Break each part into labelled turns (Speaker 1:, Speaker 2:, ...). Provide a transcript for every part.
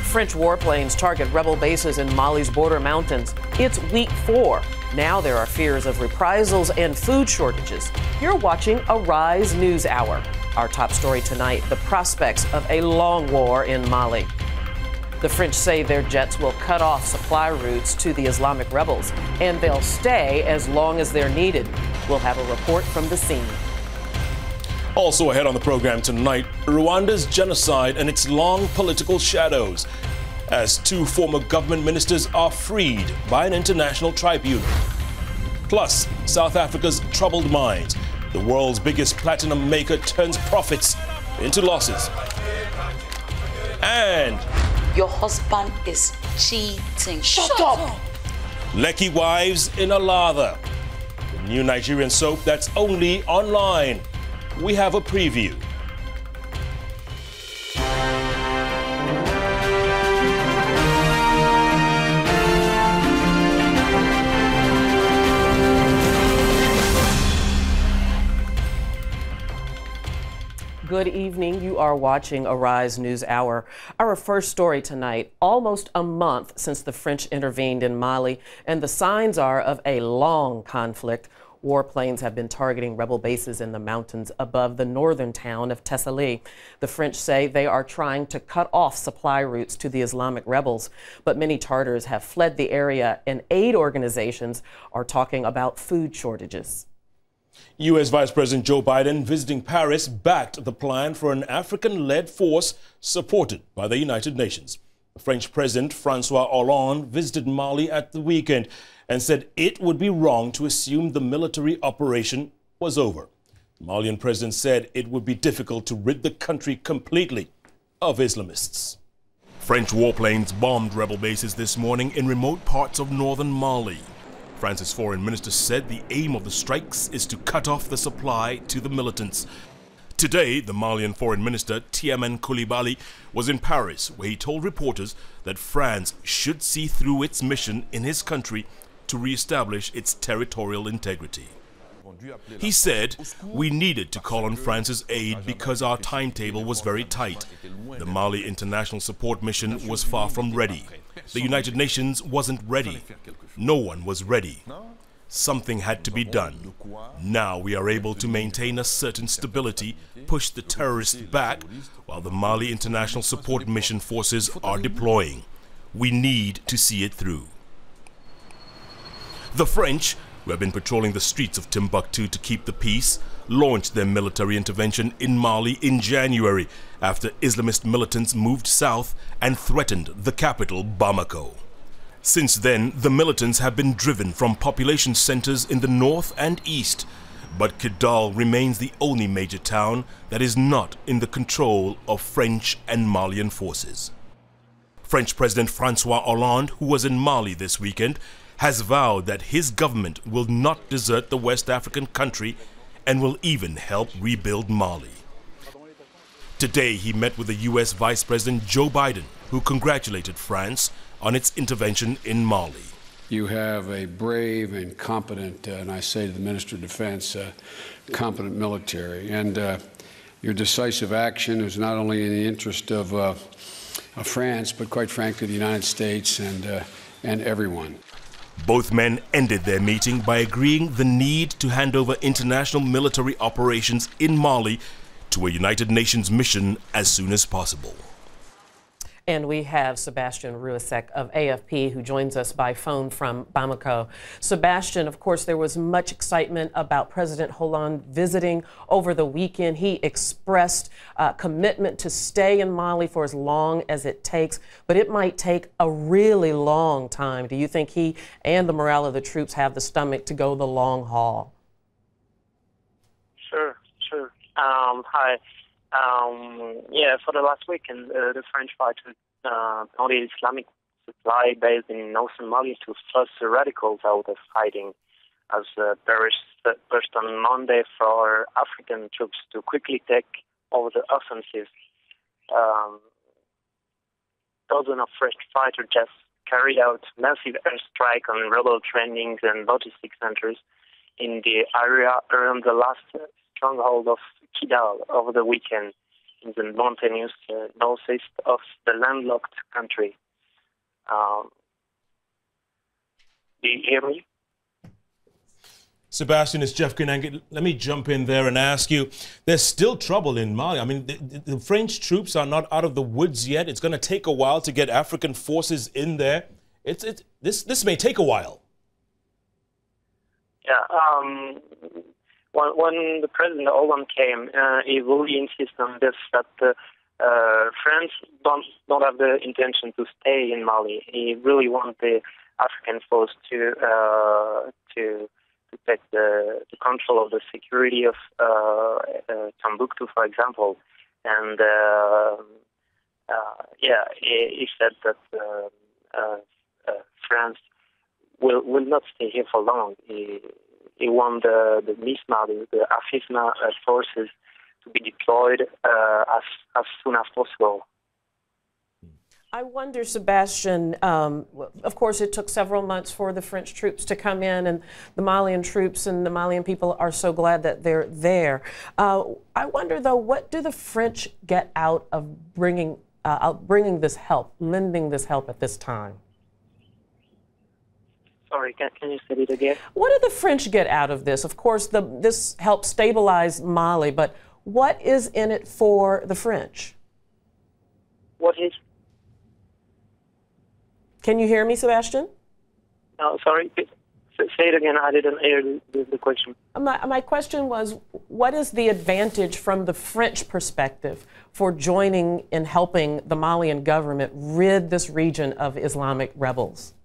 Speaker 1: French warplanes target rebel bases in Mali's border mountains. It's week 4. Now there are fears of reprisals and food shortages. You're watching Arise News Hour. Our top story tonight, the prospects of a long war in Mali. The French say their jets will cut off supply routes to the Islamic rebels, and they'll stay as long as they're needed. We'll have a report from the scene.
Speaker 2: Also ahead on the program tonight, Rwanda's genocide and its long political shadows, as 2 former government ministers are freed by an international tribunal. Plus, South Africa's troubled mines. The world's biggest platinum maker turns profits into losses. And
Speaker 3: your husband is cheating.
Speaker 2: Shut up! Lekki wives in a lather. The new Nigerian soap that's only online. We have a preview.
Speaker 1: Good evening. You are watching Arise News Hour. Our first story tonight, almost a month since the French intervened in Mali, and the signs are of a long conflict. Warplanes have been targeting rebel bases in the mountains above the northern town of Tessalit. The French say they are trying to cut off supply routes to the Islamic rebels, but many Tartars have fled the area, and aid organizations are talking about food shortages.
Speaker 2: U.S. Vice President Joe Biden visiting Paris backed the plan for an African-led force supported by the United Nations. French President Francois Hollande visited Mali at the weekend and said it would be wrong to assume the military operation was over. The Malian president said it would be difficult to rid the country completely of Islamists. French warplanes bombed rebel bases this morning in remote parts of northern Mali. France's foreign minister said the aim of the strikes is to cut off the supply to the militants. Today, the Malian foreign minister, Tiamen Coulibaly, was in Paris, where he told reporters that France should see through its mission in his country to re-establish its territorial integrity. He said, "We needed to call on France's aid because our timetable was very tight. The Mali International Support Mission was far from ready. The United Nations wasn't ready. No one was ready. Something had to be done. Now we are able to maintain a certain stability, push the terrorists back, while the Mali International Support Mission forces are deploying. We need to see it through." The French, who have been patrolling the streets of Timbuktu to keep the peace, launched their military intervention in Mali in January after Islamist militants moved south and threatened the capital, Bamako. Since then, the militants have been driven from population centers in the north and east, but Kidal remains the only major town that is not in the control of French and Malian forces. French President Francois Hollande, who was in Mali this weekend, has vowed that his government will not desert the West African country and will even help rebuild Mali. Today, he met with the U.S. Vice President Joe Biden, who congratulated France on its intervention in Mali.
Speaker 4: You have a brave and competent, and I say to the Minister of Defense, competent military. And your decisive action is not only in the interest of France, but quite frankly, the United States and everyone.
Speaker 2: Both men ended their meeting by agreeing the need to hand over international military operations in Mali to a United Nations mission as soon as possible.
Speaker 1: And we have Sebastian Ruisek of AFP who joins us by phone from Bamako. Sebastian, of course, there was much excitement about President Hollande visiting over the weekend. He expressed commitment to stay in Mali for as long as it takes, but it might take a really long time. Do you think he and the morale of the troops have the stomach to go the long haul?
Speaker 5: Sure. Hi. Yeah, for the last weekend, the French fighters on the Islamic supply base in northern Mali to flush the radicals out of hiding, as Paris pushed on Monday for African troops to quickly take over the offensive. Dozens of French fighter jets carried out massive airstrike on rebel trainings and logistics centers in the area around the last stronghold of Kidal over the weekend. in the mountainous northeast of the landlocked country. Do you hear me?
Speaker 2: Sebastian, it's Jeff Kinangi. Let me jump in there and ask you, there's still trouble in Mali. I mean, the French troops are not out of the woods yet. It's going to take a while to get African forces in there. This may take a while.
Speaker 5: Yeah. When the President Hollande came, he really insisted on this, that France don't have the intention to stay in Mali. He really wants the African force to take the control of the security of Timbuktu, for example. And he said that France will not stay here for long. He wants the MISMA, the AFISMA forces, to be deployed as soon as possible.
Speaker 1: I wonder, Sebastian, of course, it took several months for the French troops to come in, and the Malian troops and the Malian people are so glad that they're there. I wonder, though, what do the French get out of bringing this help, lending this help at this time?
Speaker 5: Sorry, can you say it again?
Speaker 1: What do the French get out of this? Of course, this helps stabilize Mali, but what is in it for the French?
Speaker 5: What is?
Speaker 1: Can you hear me, Sebastian?
Speaker 5: No, sorry. Say it again. I didn't hear the question.
Speaker 1: My question was, what is the advantage from the French perspective for joining in helping the Malian government rid this region of Islamic rebels?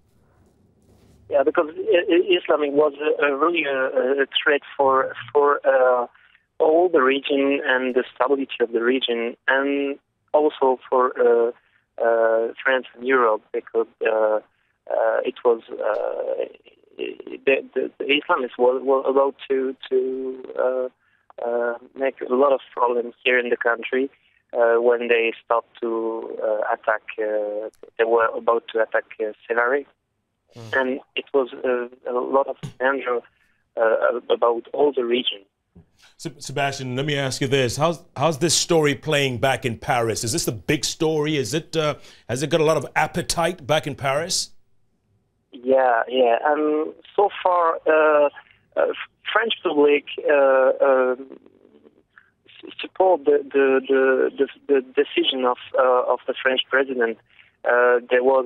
Speaker 5: Yeah, because Islam was really a threat for all the region and the stability of the region, and also for France and Europe, because it was the Islamists were about to make a lot of problems here in the country when they stopped to attack. They were about to attack Sevare. And it was a lot of danger about all the region.
Speaker 2: Sebastian, let me ask you this: how's this story playing back in Paris? Is this a big story? Is it has it got a lot of appetite back in Paris?
Speaker 5: Yeah. So far, French public support the decision of the French president. There was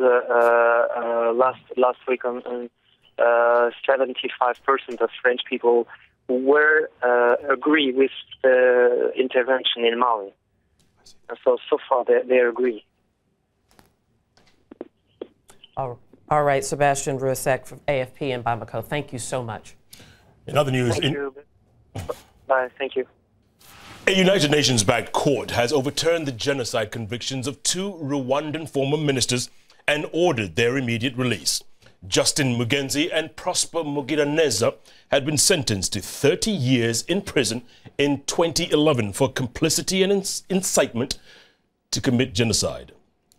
Speaker 5: last week on 75% of French people were agree with the intervention in Mali. So far they agree.
Speaker 1: All right, Sebastian Roussek from AFP in Bamako. Thank you so much.
Speaker 2: In other news,
Speaker 5: Thank you. Bye. Thank you.
Speaker 2: A United Nations-backed court has overturned the genocide convictions of 2 Rwandan former ministers and ordered their immediate release. Justin Mugenzi and Prosper Mugiraneza had been sentenced to 30 years in prison in 2011 for complicity and incitement to commit genocide.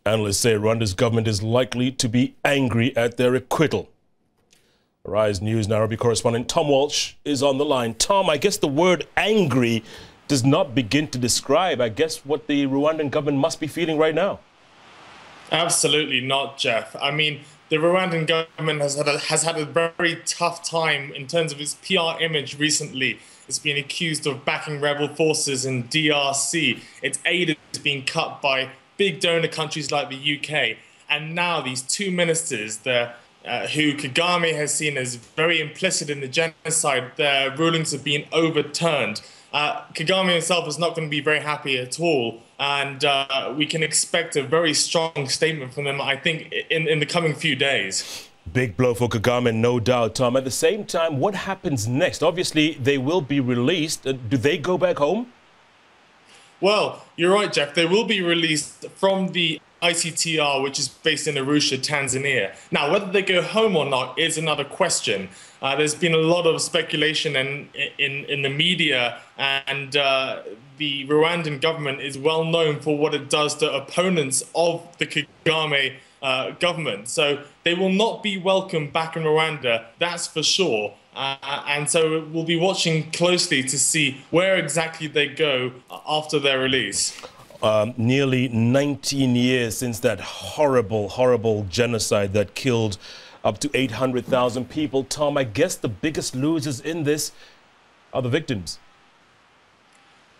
Speaker 2: Analysts say Rwanda's government is likely to be angry at their acquittal. Arise News Nairobi correspondent Tom Walsh is on the line. Tom, I guess the word angry does not begin to describe, I guess, what the Rwandan government must be feeling right now.
Speaker 6: Absolutely not, Jeff. I mean, the Rwandan government has had a very tough time in terms of its PR image recently. It's been accused of backing rebel forces in DRC. Its aid is being cut by big donor countries like the UK. And now these 2 ministers, who Kagame has seen as very implicit in the genocide, their rulings have been overturned. Kagame himself is not going to be very happy at all, and we can expect a very strong statement from them, I think, in the coming few days.
Speaker 2: Big blow for Kagame, no doubt, Tom. At the same time, what happens next? Obviously, they will be released. Do they go back home?
Speaker 6: Well, you're right, Jeff. They will be released from the ICTR, which is based in Arusha, Tanzania. Now, whether they go home or not is another question. There's been a lot of speculation in the media, and the Rwandan government is well known for what it does to opponents of the Kagame government. So they will not be welcome back in Rwanda, that's for sure. And so we'll be watching closely to see where exactly they go after their release.
Speaker 2: nearly 19 years since that horrible, horrible genocide that killed up to 800,000 people. Tom, I guess the biggest losers in this are the victims.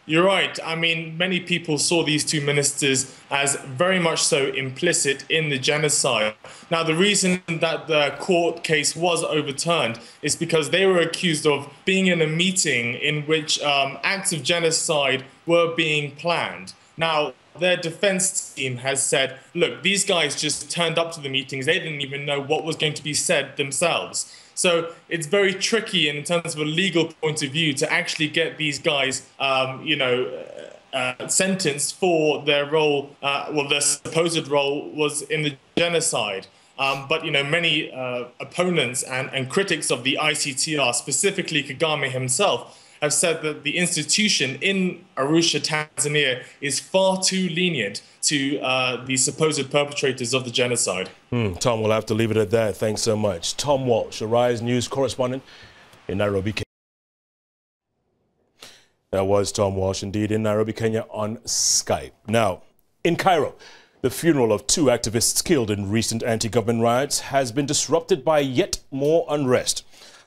Speaker 6: You're right. I mean, many people saw these two ministers as very much so implicit in the genocide. Now, the reason that the court case was overturned is because they were accused of being in a meeting in which acts of genocide were being planned. Now, their defense team has said, look, these guys just turned up to the meetings. They didn't even know what was going to be said themselves. So it's very tricky in terms of a legal point of view to actually get these guys, sentenced for their role. Their supposed role was in the genocide. But many opponents and critics of the ICTR, specifically Kagame himself, have said that the institution in Arusha, Tanzania, is far too lenient to the supposed perpetrators of the genocide.
Speaker 2: Tom, we'll have to leave it at that. Thanks so much. Tom Walsh, Arise News correspondent in Nairobi, Kenya. That was Tom Walsh, indeed, in Nairobi, Kenya, on Skype. Now, in Cairo, the funeral of two activists killed in recent anti-government riots has been disrupted by yet more unrest.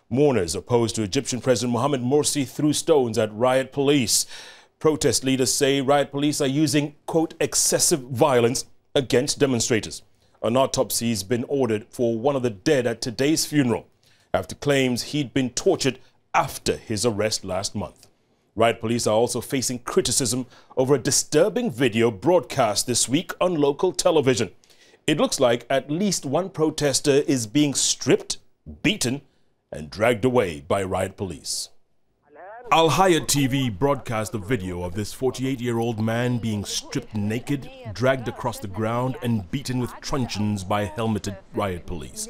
Speaker 2: Mourners opposed to Egyptian President Mohamed Morsi threw stones at riot police. Protest leaders say riot police are using, quote, excessive violence against demonstrators. An autopsy has been ordered for one of the dead at today's funeral after claims he'd been tortured after his arrest last month. Riot police are also facing criticism over a disturbing video broadcast this week on local television. It looks like at least one protester is being stripped, beaten, and dragged away by riot police. Al Hayat TV broadcast a video of this 48-year-old man being stripped naked, dragged across the ground, and beaten with truncheons by helmeted riot police.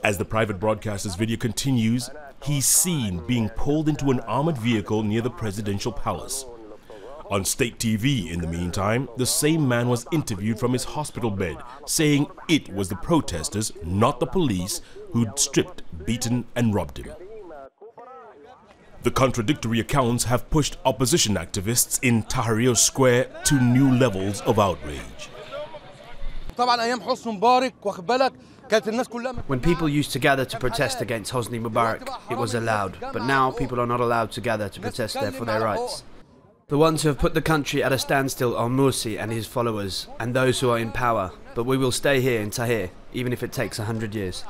Speaker 2: As the private broadcaster's video continues, he's seen being pulled into an armored vehicle near the presidential palace. On state TV, in the meantime, the same man was interviewed from his hospital bed, saying it was the protesters, not the police, who'd stripped, beaten, and robbed him. The contradictory accounts have pushed opposition activists in Tahrir Square to new levels of outrage.
Speaker 7: When people used to gather to protest against Hosni Mubarak, it was allowed, but now people are not allowed to gather to protest for their rights. The ones who have put the country at a standstill are Morsi and his followers, and those who are in power, but we will stay here in Tahrir, even if it takes 100 years.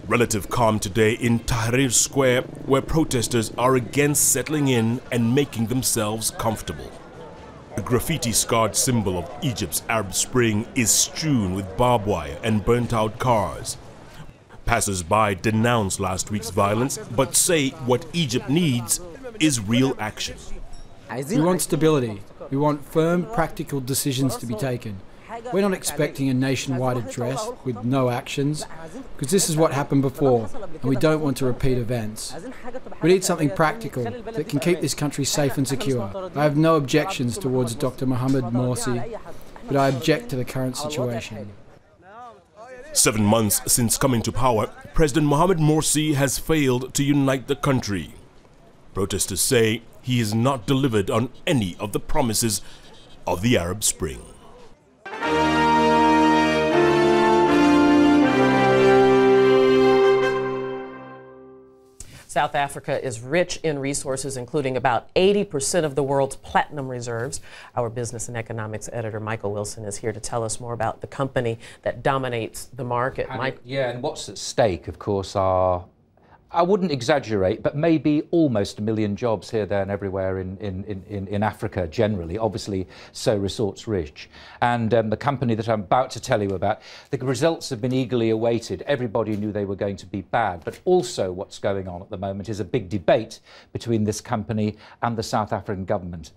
Speaker 2: Relative calm today in Tahrir Square, where protesters are again settling in and making themselves comfortable. The graffiti-scarred symbol of Egypt's Arab Spring is strewn with barbed wire and burnt-out cars. Passers-by denounce last week's violence, but say what Egypt needs is real action.
Speaker 8: We want stability. We want firm, practical decisions to be taken. We're not expecting a nationwide address with no actions, because this is what happened before, and we don't want to repeat events. We need something practical that can keep this country safe and secure. I have no objections towards Dr. Mohamed Morsi, but I object to the current situation.
Speaker 2: 7 months since coming to power, President Mohamed Morsi has failed to unite the country. Protesters say he has not delivered on any of the promises of the Arab Spring.
Speaker 1: South Africa is rich in resources, including about 80% of the world's platinum reserves. Our business and economics editor, Michael Wilson, is here to tell us more about the company that dominates the market.
Speaker 9: And what's at stake, of course, are, I wouldn't exaggerate, but maybe almost 1 million jobs here, there and everywhere in Africa generally, obviously so resource rich. And the company that I'm about to tell you about, the results have been eagerly awaited. Everybody knew they were going to be bad, but also what's going on at the moment is a big debate between this company and the South African government.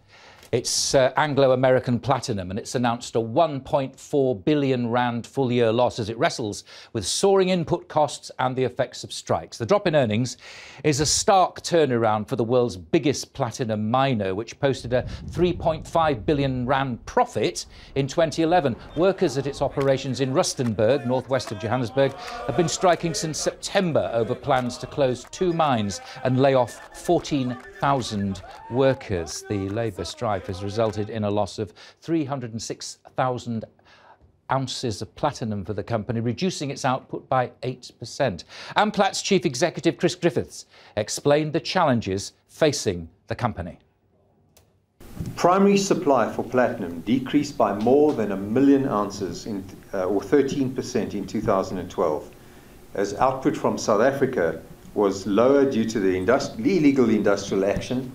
Speaker 9: It's Anglo-American Platinum, and it's announced a 1.4 billion rand full-year loss as it wrestles with soaring input costs and the effects of strikes. The drop in earnings is a stark turnaround for the world's biggest platinum miner, which posted a 3.5 billion rand profit in 2011. Workers at its operations in Rustenburg, northwest of Johannesburg, have been striking since September over plans to close 2 mines and lay off 14,000 workers. The labour strife has resulted in a loss of 306,000 ounces of platinum for the company, reducing its output by 8%. Amplat's chief executive, Chris Griffiths, explained the challenges facing the company.
Speaker 10: Primary supply for platinum decreased by more than 1 million ounces, or 13% in 2012, as output from South Africa was lower due to the illegal industrial action.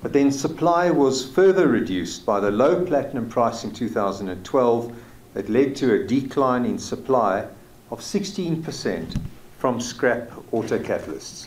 Speaker 10: But then supply was further reduced by the low platinum price in 2012 that led to a decline in supply of 16% from scrap autocatalysts.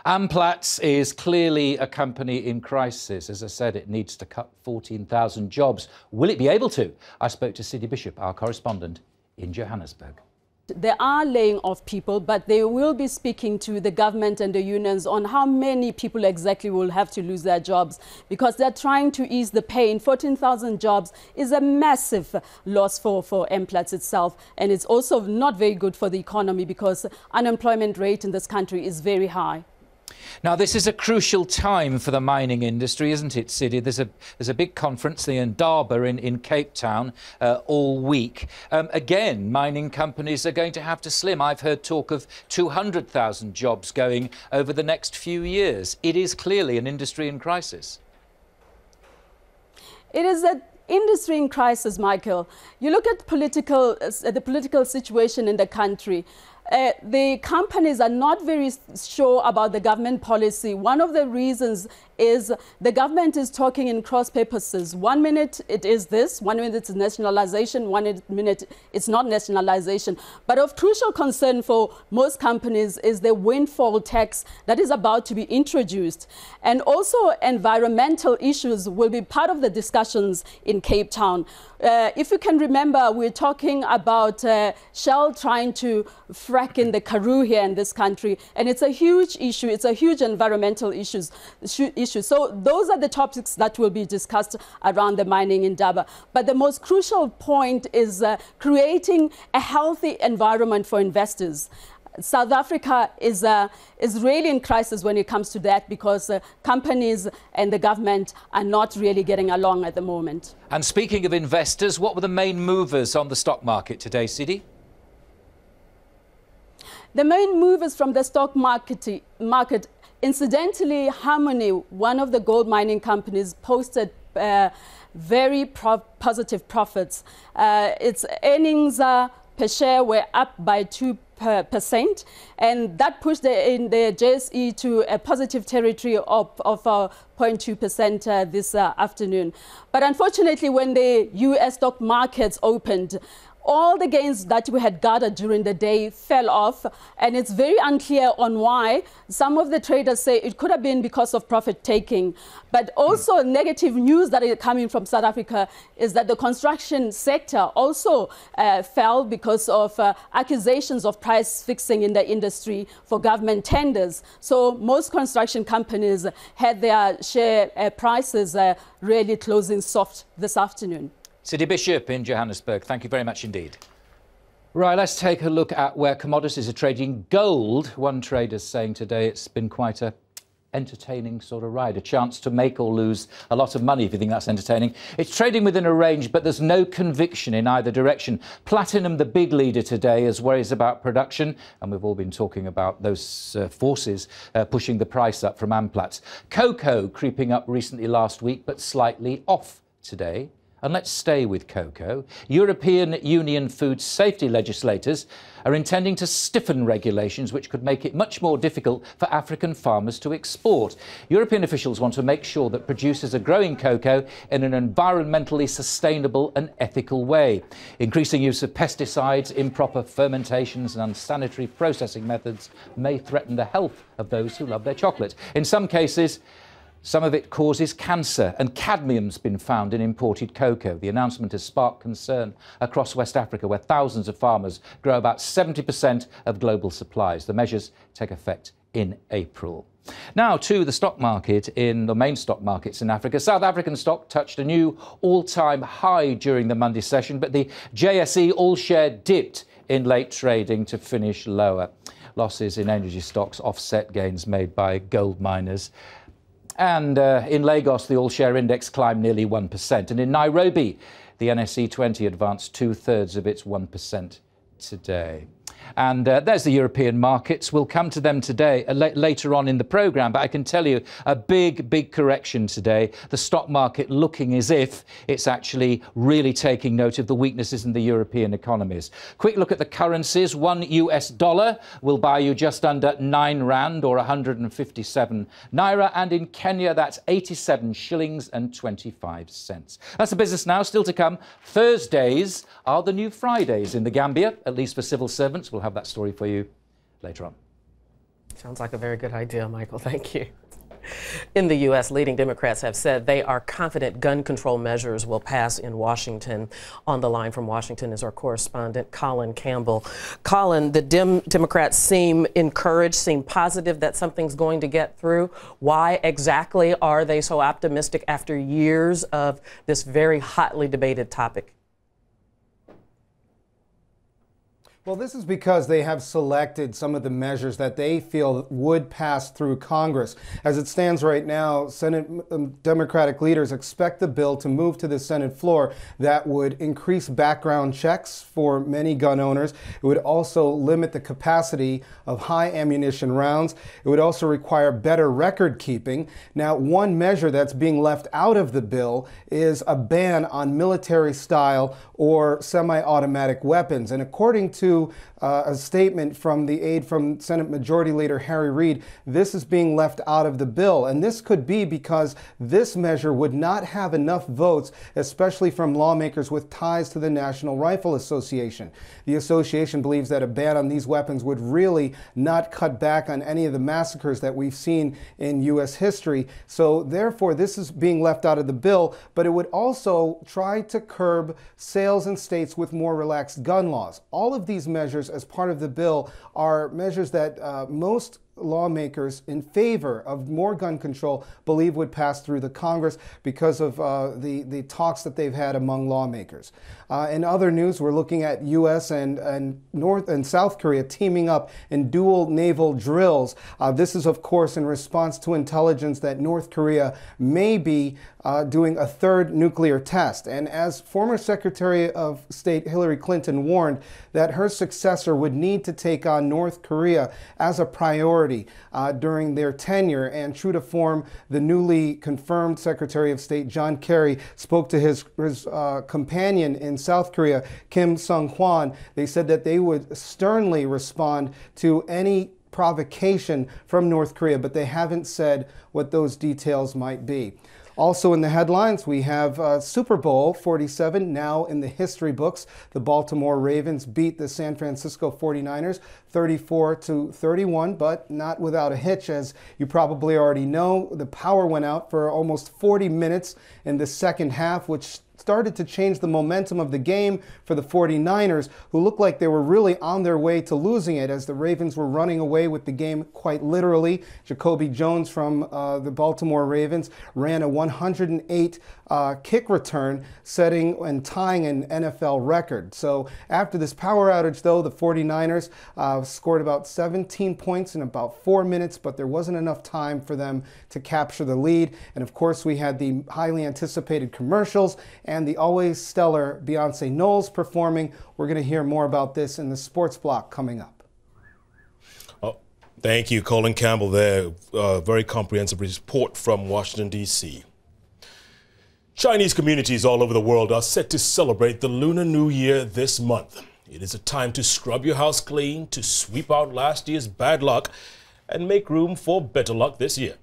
Speaker 9: Amplats is clearly a company in crisis. As I said, it needs to cut 14,000 jobs. Will it be able to? I spoke to Sidney Bishop, our correspondent in Johannesburg.
Speaker 11: They are laying off people, but they will be speaking to the government and the unions on how many people exactly will have to lose their jobs, because they're trying to ease the pain. 14,000 jobs is a massive loss for Amplats itself, and it's also not very good for the economy because unemployment rate in this country is very high.
Speaker 9: Now, this is a crucial time for the mining industry, isn't it, Sidney? There's a big conference, the Indaba in Cape Town, all week. Again, mining companies are going to have to slim. I've heard talk of 200,000 jobs going over the next few years. It is clearly an industry in crisis.
Speaker 11: It is an industry in crisis, Michael. You look at the political situation in the country. The companies are not very sure about the government policy. One of the reasons is the government is talking in cross purposes. 1 minute it is this, 1 minute it's nationalization, 1 minute it's not nationalization. But of crucial concern for most companies is the windfall tax that is about to be introduced. And also environmental issues will be part of the discussions in Cape Town. If you can remember, we're talking about Shell trying to frack in the Karoo here in this country, and it's a huge issue. It's a huge environmental issue. So those are the topics that will be discussed around the mining Indaba. But the most crucial point is creating a healthy environment for investors. South Africa is really in crisis when it comes to that, because companies and the government are not really getting along at the moment.
Speaker 9: And speaking of investors, what were the main movers on the stock market today, Sidney?
Speaker 11: The main movers from the stock market, incidentally, Harmony, one of the gold mining companies, posted very positive profits. Its earnings per share were up by 2%, and that pushed the JSE to a positive territory of 0.2% this afternoon. But unfortunately, when the US stock markets opened, all the gains that we had gathered during the day fell off, and it's very unclear on why. Some of the traders say it could have been because of profit taking. But also negative news that is coming from South Africa is that the construction sector also fell because of accusations of price fixing in the industry for government tenders. So most construction companies had their share prices really closing soft this afternoon.
Speaker 9: Sidney Bishop in Johannesburg, thank you very much indeed. Right, let's take a look at where commodities are trading. Gold, one trader's saying today it's been quite a entertaining sort of ride, a chance to make or lose a lot of money, if you think that's entertaining. It's trading within a range, but there's no conviction in either direction. Platinum, the big leader today, has worries about production, and we've all been talking about those forces pushing the price up from Amplats. Cocoa creeping up recently last week, but slightly off today. And let's stay with cocoa. European Union food safety legislators are intending to stiffen regulations which could make it much more difficult for African farmers to export. European officials want to make sure that producers are growing cocoa in an environmentally sustainable and ethical way. Increasing use of pesticides, improper fermentations and unsanitary processing methods may threaten the health of those who love their chocolate. In some cases, Some of it causes cancer, and cadmium's been found in imported cocoa. The announcement has sparked concern across West Africa, where thousands of farmers grow about 70% of global supplies. The measures take effect in April. Now to the stock market in the main stock markets in Africa. South African stock touched a new all-time high during the Monday session, but the JSE all-share dipped in late trading to finish lower. Losses in energy stocks offset gains made by gold miners. And in Lagos, the all-share index climbed nearly 1%. And in Nairobi, the NSE 20 advanced 2/3 of its 1% today. And there's the European markets. We'll come to them today, later on in the programme. But I can tell you a big correction today. The stock market looking as if it's actually really taking note of the weaknesses in the European economies. Quick look at the currencies. $1 will buy you just under 9 rand or 157 naira. And in Kenya, that's 87 shillings and 25 cents. That's the business now. Still to come. Thursdays are the new Fridays in the Gambia, at least for civil servants. We'll have that story for you later on.
Speaker 1: Sounds like a very good idea, Michael. Thank you. In the U.S., leading Democrats have said they are confident gun control measures will pass in Washington. On the line from Washington is our correspondent, Colin Campbell. Colin, the Democrats seem encouraged, seem positive that something's going to get through. Why exactly are they so optimistic after years of this very hotly debated topic?
Speaker 12: Well, this is because they have selected some of the measures that they feel would pass through Congress. As it stands right now, Senate Democratic leaders expect the bill to move to the Senate floor that would increase background checks for many gun owners. It would also limit the capacity of high ammunition rounds. It would also require better record keeping. Now, one measure that's being left out of the bill is a ban on military style or semi-automatic weapons. And according to a statement from the aide from Senate Majority Leader Harry Reid, this is being left out of the bill. And this could be because this measure would not have enough votes, especially from lawmakers with ties to the National Rifle Association. The association believes that a ban on these weapons would really not cut back on any of the massacres that we've seen in U.S. history. So therefore, this is being left out of the bill, but it would also try to curb sales in states with more relaxed gun laws. All of these measures as part of the bill are measures that most lawmakers in favor of more gun control believe would pass through the Congress because of the talks that they've had among lawmakers. In other news, we're looking at U.S. and North and South Korea teaming up in dual naval drills. This is, of course, in response to intelligence that North Korea may be doing a third nuclear test. And as former Secretary of State Hillary Clinton warned that her successor would need to take on North Korea as a priority during their tenure, and true to form, the newly confirmed Secretary of State John Kerry spoke to his companion in South Korea, Kim Sung-hwan. They said that they would sternly respond to any provocation from North Korea, but they haven't said what those details might be. Also in the headlines, we have Super Bowl 47 now in the history books. The Baltimore Ravens beat the San Francisco 49ers 34-31, but not without a hitch. As you probably already know, the power went out for almost 40 minutes in the second half, which started to change the momentum of the game for the 49ers, who looked like they were really on their way to losing it as the Ravens were running away with the game quite literally. Jacoby Jones from the Baltimore Ravens ran a 108 kick return, setting and tying an NFL record. So after this power outage, though, the 49ers scored about 17 points in about 4 minutes, but there wasn't enough time for them to capture the lead. And of course, we had the highly anticipated commercials and the always stellar Beyonce Knowles performing. We're going to hear more about this in the sports block coming up.
Speaker 2: Oh, thank you, Colin Campbell there. Very comprehensive report from Washington, D.C. Chinese communities all over the world are set to celebrate the Lunar New Year this month. It is a time to scrub your house clean, to sweep out last year's bad luck, and make room for better luck this year.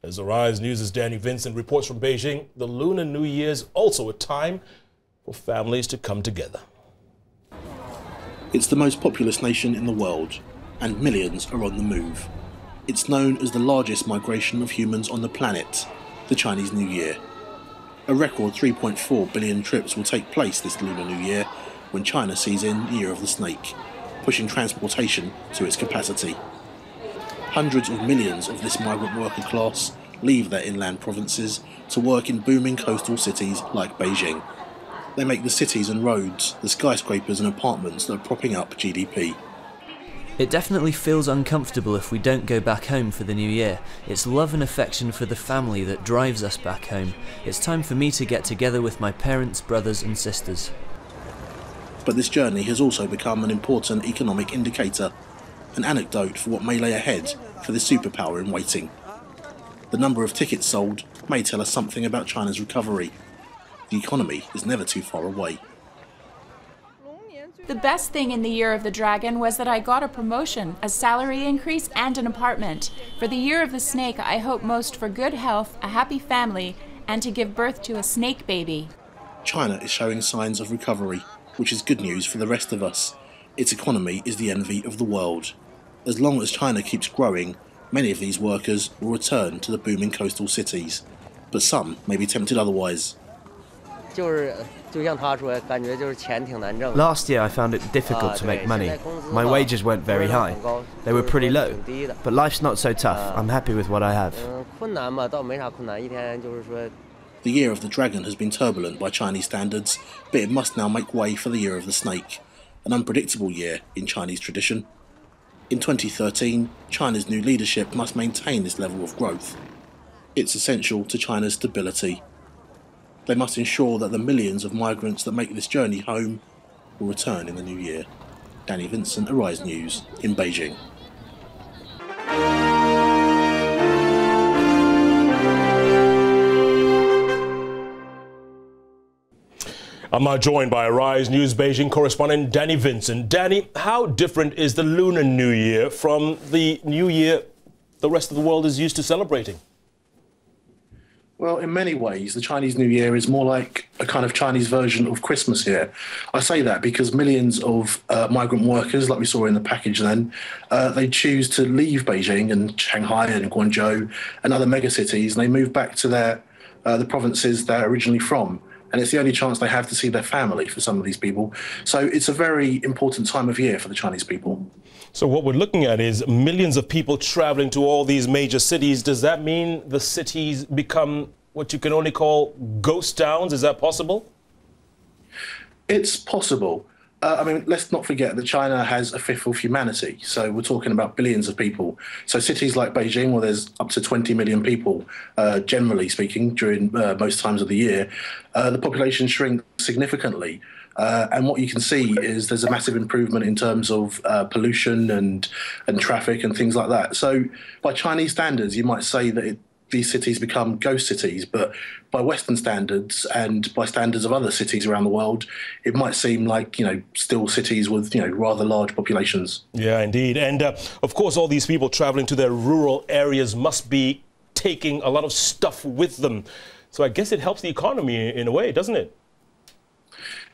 Speaker 2: As Arise News' Danny Vincent reports from Beijing, the Lunar New Year is also a time for families to come together.
Speaker 13: It's the most populous nation in the world, and millions are on the move. It's known as the largest migration of humans on the planet, the Chinese New Year. A record 3.4 billion trips will take place this Lunar New Year when China sees in Year of the Snake, pushing transportation to its capacity. Hundreds of millions of this migrant worker class leave their inland provinces to work in booming coastal cities like Beijing. They make the cities and roads, the skyscrapers and apartments that are propping up GDP.
Speaker 14: It definitely feels uncomfortable if we don't go back home for the new year. It's love and affection for the family that drives us back home. It's time for me to get together with my parents, brothers and sisters.
Speaker 13: But this journey has also become an important economic indicator, an anecdote for what may lay ahead for the superpower in waiting. The number of tickets sold may tell us something about China's recovery. The economy is never too far away.
Speaker 15: The best thing in the Year of the Dragon was that I got a promotion, a salary increase, and an apartment. For the Year of the Snake, I hope most for good health, a happy family, and to give birth to a snake baby.
Speaker 13: China is showing signs of recovery, which is good news for the rest of us. Its economy is the envy of the world. As long as China keeps growing, many of these workers will return to the booming coastal cities. But some may be tempted otherwise.
Speaker 7: Last year I found it difficult to make money. My wages weren't very high. They were pretty low. But life's not so tough. I'm happy with what I have.
Speaker 13: The Year of the Dragon has been turbulent by Chinese standards, but it must now make way for the Year of the Snake, an unpredictable year in Chinese tradition. In 2013, China's new leadership must maintain this level of growth. It's essential to China's stability. They must ensure that the millions of migrants that make this journey home will return in the new year. Danny Vincent, Arise News, in Beijing.
Speaker 2: I'm now joined by Arise News Beijing correspondent Danny Vincent. Danny, how different is the Lunar New Year from the New Year the rest of the world is used to celebrating?
Speaker 13: Well, in many ways, the Chinese New Year is more like a kind of Chinese version of Christmas here. I say that because millions of migrant workers, like we saw in the package then, they choose to leave Beijing and Shanghai and Guangzhou and other megacities, and they move back to the provinces they're originally from. And it's the only chance they have to see their family for some of these people. So it's a very important time of year for the Chinese people.
Speaker 2: So what we're looking at is millions of people traveling to all these major cities. Does that mean the cities become what you can only call ghost towns? Is that possible?
Speaker 13: It's possible. I mean, let's not forget that China has a fifth of humanity. So we're talking about billions of people. So cities like Beijing, where there's up to 20 million people, generally speaking, during most times of the year, the population shrinks significantly. And what you can see is there's a massive improvement in terms of pollution and traffic and things like that. So by Chinese standards, you might say that these cities become ghost cities, but by Western standards and by standards of other cities around the world, it might seem like, still cities with, rather large populations.
Speaker 2: Yeah, indeed. And of course, all these people traveling to their rural areas must be taking a lot of stuff with them. So I guess it helps the economy in a way, doesn't it?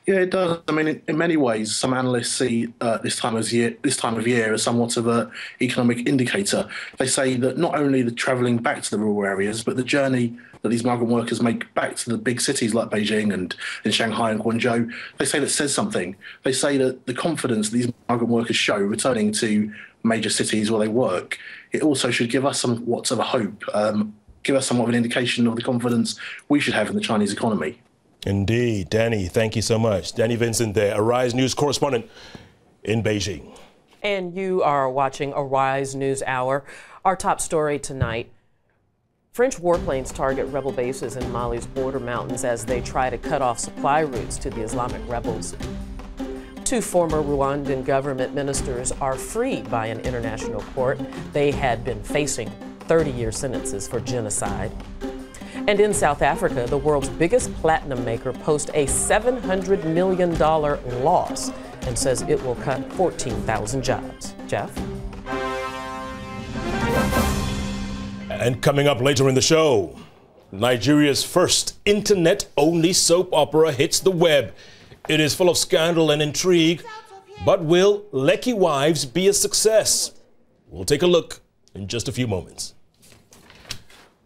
Speaker 13: Yeah, it does. I mean, in many ways, some analysts see this time of year as somewhat of an economic indicator. They say that not only the travelling back to the rural areas, but the journey that these migrant workers make back to the big cities like Beijing and in Shanghai and Guangzhou, they say that says something. They say that the confidence these migrant workers show returning to major cities where they work, it also should give us somewhat of a hope, give us somewhat of an indication of the confidence we should have in the Chinese economy.
Speaker 2: Indeed. Danny, thank you so much. Danny Vincent there, Arise News correspondent in Beijing.
Speaker 1: And you are watching Arise News Hour. Our top story tonight: French warplanes target rebel bases in Mali's border mountains as they try to cut off supply routes to the Islamic rebels. 2 former Rwandan government ministers are freed by an international court. They had been facing 30-year sentences for genocide. And in South Africa, the world's biggest platinum maker posts a $700 million loss and says it will cut 14,000 jobs. Jeff?
Speaker 2: And coming up later in the show, Nigeria's first internet-only soap opera hits the web. It is full of scandal and intrigue, but will Lekki Wives be a success? We'll take a look in just a few moments.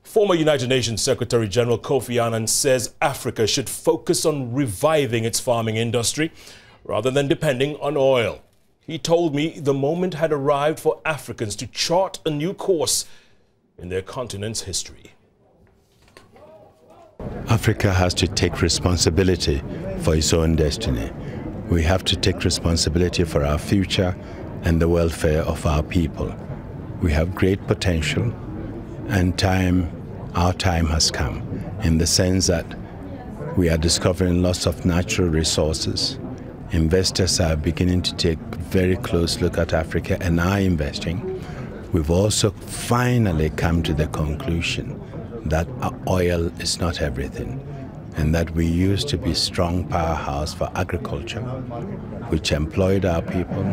Speaker 2: Former United Nations Secretary General Kofi Annan says Africa should focus on reviving its farming industry rather than depending on oil. He told me the moment had arrived for Africans to chart a new course in their continent's history.
Speaker 16: Africa has to take responsibility for its own destiny. We have to take responsibility for our future and the welfare of our people. We have great potential, and our time has come, in the sense that we are discovering lots of natural resources. Investors are beginning to take a very close look at Africa and are investing. We've also finally come to the conclusion that oil is not everything, and that we used to be a strong powerhouse for agriculture, which employed our people,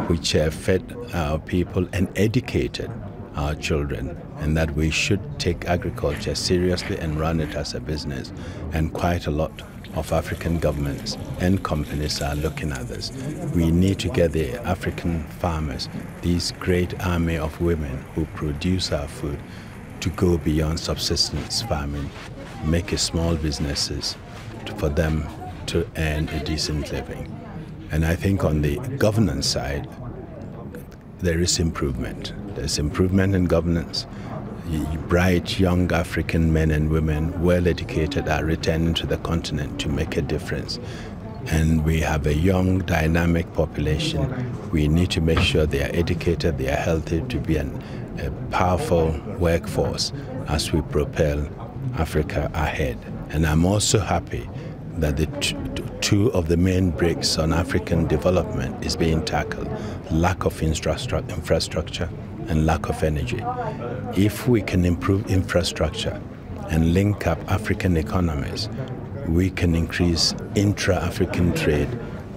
Speaker 16: which fed our people and educated our children, and that we should take agriculture seriously and run it as a business. And quite a lot of African governments and companies are looking at this. We need to get the African farmers, these great army of women who produce our food, to go beyond subsistence farming, make small businesses for them to earn a decent living. And I think on the governance side, there is improvement. There's improvement in governance. Bright young African men and women, well educated, are returning to the continent to make a difference. And we have a young, dynamic population. We need to make sure they are educated, they are healthy, to be a powerful workforce as we propel Africa ahead. And I'm also happy that the two of the main bricks on African development is being tackled: lack of infrastructure and lack of energy. If we can improve infrastructure and link up African economies, we can increase intra-African trade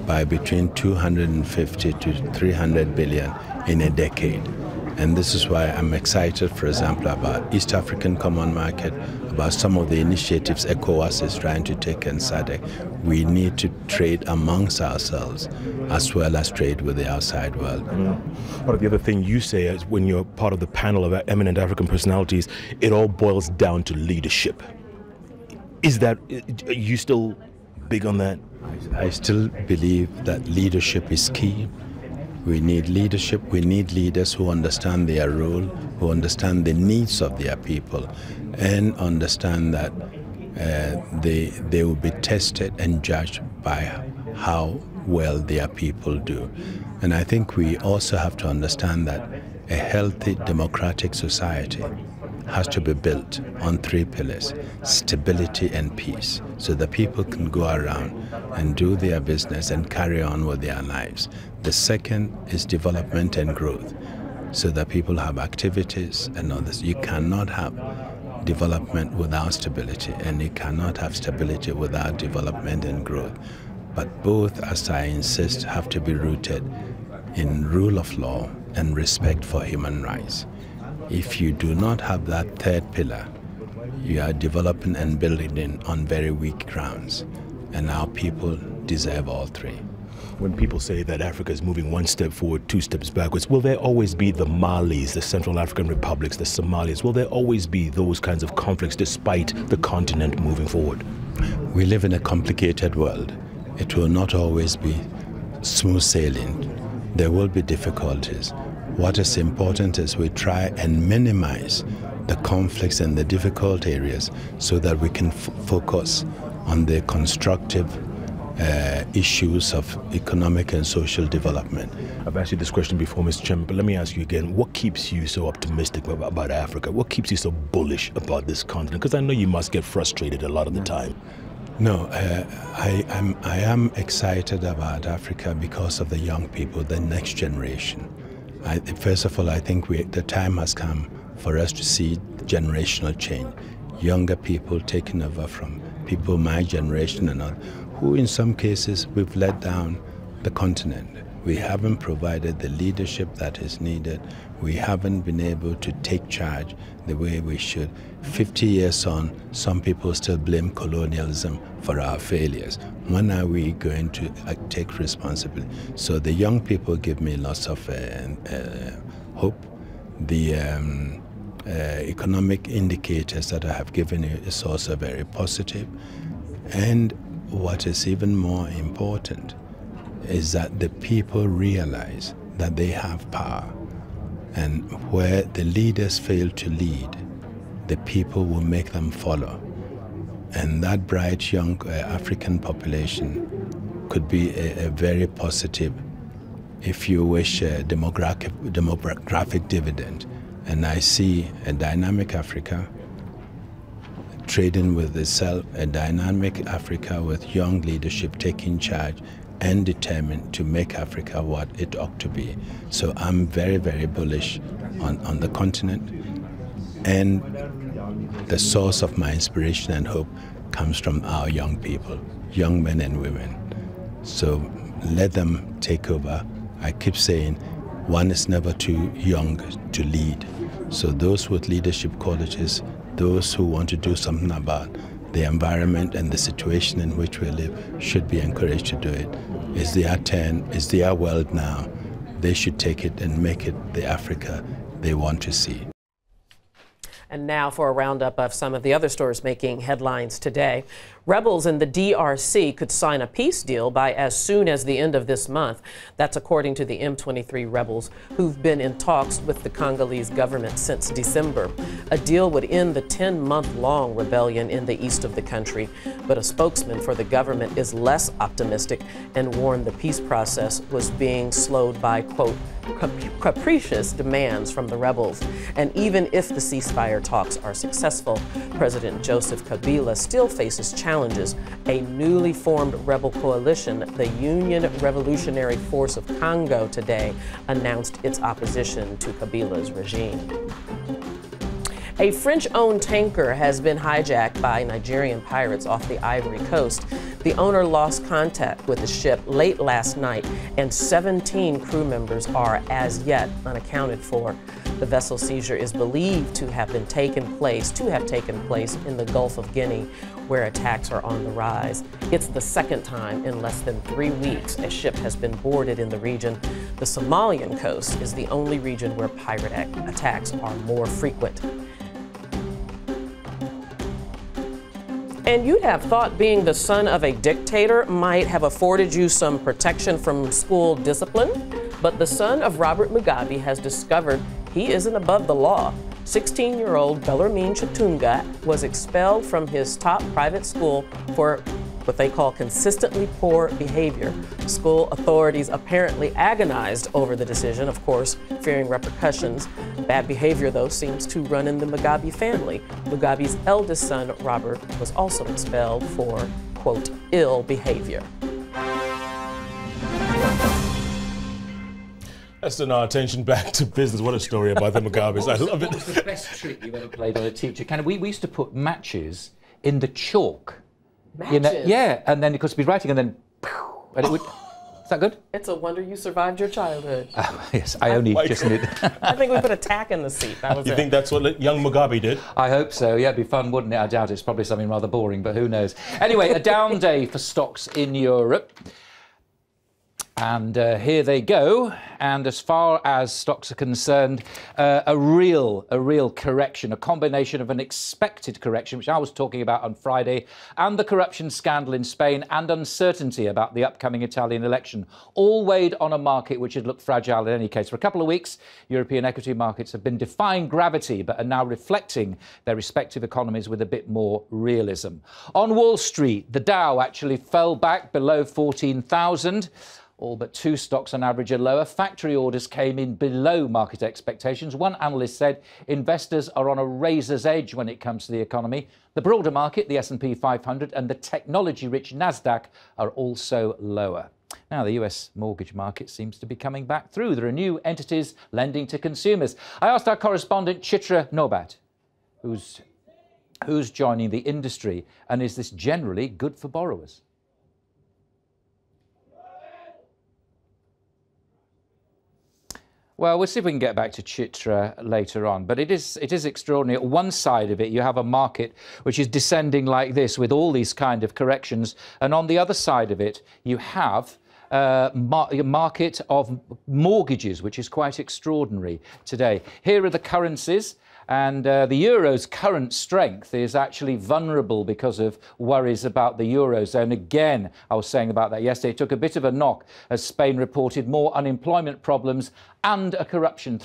Speaker 16: by between 250 to 300 billion in a decade. And this is why I'm excited, for example, about East African Common Market, about some of the initiatives ECOWAS is trying to take in SADC. We need to trade amongst ourselves as well as trade with the outside world.
Speaker 2: Part of the other thing you say is, when you're part of the panel of eminent African personalities, it all boils down to leadership. Are you still big on that?
Speaker 16: I still believe that leadership is key. We need leadership. We need leaders who understand their role, who understand the needs of their people, and understand that they will be tested and judged by how well their people do. And I think we also have to understand that a healthy democratic society has to be built on three pillars: stability and peace, so that people can go around and do their business and carry on with their lives. The second is development and growth, so that people have activities and others. You cannot have development without stability, and you cannot have stability without development and growth. But both, as I insist, have to be rooted in rule of law and respect for human rights. If you do not have that third pillar, you are developing and building on very weak grounds, and our people deserve all three.
Speaker 2: When people say that Africa is moving one step forward, two steps backwards, will there always be the Malis, the Central African Republics, the Somalias? Will there always be those kinds of conflicts despite the continent moving forward?
Speaker 16: We live in a complicated world. It will not always be smooth sailing. There will be difficulties. What is important is we try and minimize the conflicts and the difficult areas so that we can focus on the constructive issues of economic and social development.
Speaker 2: I've asked you this question before, Mr. Chairman, but let me ask you again. What keeps you so optimistic about Africa? What keeps you so bullish about this continent? Because I know you must get frustrated a lot of the time.
Speaker 16: No, I am excited about Africa because of the young people, the next generation. First of all, I think the time has come for us to see generational change. Younger people taking over from people my generation and others, who in some cases we've let down the continent. We haven't provided the leadership that is needed. We haven't been able to take charge the way we should. 50 years on, some people still blame colonialism for our failures. When are we going to take responsibility? So the young people give me lots of hope The economic indicators that I have given you is also very positive. And what is even more important is that the people realize that they have power. And where the leaders fail to lead, the people will make them follow. And that bright young African population could be a very positive, if you wish, demographic dividend. And I see a dynamic Africa trading with itself, a dynamic Africa with young leadership taking charge and determined to make Africa what it ought to be. So I'm very, very bullish on the continent. And the source of my inspiration and hope comes from our young people, young men and women. So let them take over. I keep saying, one is never too young to lead. So those with leadership qualities, those who want to do something about the environment and the situation in which we live, should be encouraged to do it. It's their turn, it's their world now. They should take it and make it the Africa they want to see.
Speaker 1: And now for a roundup of some of the other stories making headlines today. Rebels in the DRC could sign a peace deal by as soon as the end of this month. That's according to the M23 rebels, who've been in talks with the Congolese government since December. A deal would end the 10-month-long rebellion in the east of the country. But a spokesman for the government is less optimistic and warned the peace process was being slowed by, quote, capricious demands from the rebels. And even if the ceasefire talks are successful, President Joseph Kabila still faces challenges. A newly formed rebel coalition, the Union Revolutionary Force of Congo, today announced its opposition to Kabila's regime. A French-owned tanker has been hijacked by Nigerian pirates off the Ivory Coast. The owner lost contact with the ship late last night, and 17 crew members are as yet unaccounted for. The vessel seizure is believed to have taken place in the Gulf of Guinea, where attacks are on the rise. It's the second time in less than 3 weeks a ship has been boarded in the region. The Somalian coast is the only region where pirate attacks are more frequent. And you'd have thought being the son of a dictator might have afforded you some protection from school discipline, but the son of Robert Mugabe has discovered he isn't above the law. 16-year-old Bellarmine Chatunga was expelled from his top private school for what they call consistently poor behavior. School authorities apparently agonized over the decision, of course, fearing repercussions. Bad behavior, though, seems to run in the Mugabe family. Mugabe's eldest son, Robert, was also expelled for, quote, ill behavior.
Speaker 2: Let's turn our attention back to business. What a story about the Mugabes. I love it.
Speaker 9: What was the best trick you've ever played on a teacher? We used to put matches in the chalk.
Speaker 1: Matches?
Speaker 9: You know, yeah, and then, of course, we'd be writing and then, and it would... Is that good?
Speaker 1: It's a wonder you survived your childhood.
Speaker 9: Yes, I only just need...
Speaker 1: I think we put a tack in the seat. That was
Speaker 2: You think that's what young Mugabe did?
Speaker 9: I hope so. Yeah, it'd be fun, wouldn't it? I doubt it's probably something rather boring, but who knows? Anyway, a down day for stocks in Europe. And here they go. And as far as stocks are concerned, a real correction, a combination of an expected correction, which I was talking about on Friday, and the corruption scandal in Spain, and uncertainty about the upcoming Italian election, all weighed on a market which had looked fragile in any case. For a couple of weeks, European equity markets have been defying gravity, but are now reflecting their respective economies with a bit more realism. On Wall Street, the Dow actually fell back below 14,000. All but two stocks on average are lower. Factory orders came in below market expectations. One analyst said investors are on a razor's edge when it comes to the economy. The broader market, the S&P 500 and the technology-rich Nasdaq are also lower. Now, the US mortgage market seems to be coming back through. There are new entities lending to consumers. I asked our correspondent Chitra Nobat, who's joining the industry, and is this generally good for borrowers? Well, we'll see if we can get back to Chitra later on, but it is extraordinary. At one side of it, you have a market which is descending like this with all these kind of corrections, and on the other side of it, you have market of mortgages, which is quite extraordinary today. Here are the currencies. And the euro's current strength is actually vulnerable because of worries about the eurozone. Again, I was saying about that yesterday, it took a bit of a knock as Spain reported more unemployment problems and a corruption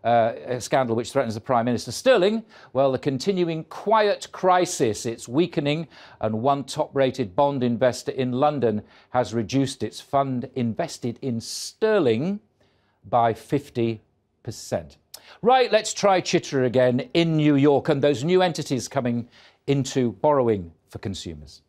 Speaker 9: a scandal which threatens the Prime Minister. Sterling, well, the continuing quiet crisis, it's weakening, and one top-rated bond investor in London has reduced its fund invested in sterling by 50%. Right, let's try Chitra again in New York and those new entities coming into borrowing for consumers.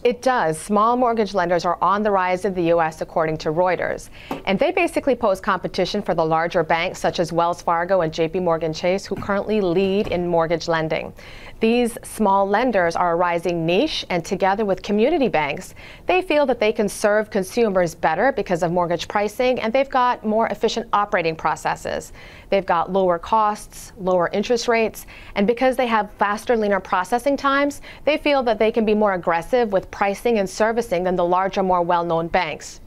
Speaker 17: It does. Small mortgage lenders are on the rise in the U.S., according to Reuters. And they basically pose competition for the larger banks, such as Wells Fargo and JPMorgan Chase, who currently lead in mortgage lending. These small lenders are a rising niche, and together with community banks, they feel that they can serve consumers better because of mortgage pricing, and they've got more efficient operating processes. They've got lower costs, lower interest rates, and because they have faster, leaner processing times, they feel that they can be more aggressive with pricing and servicing than the larger, more well-known banks.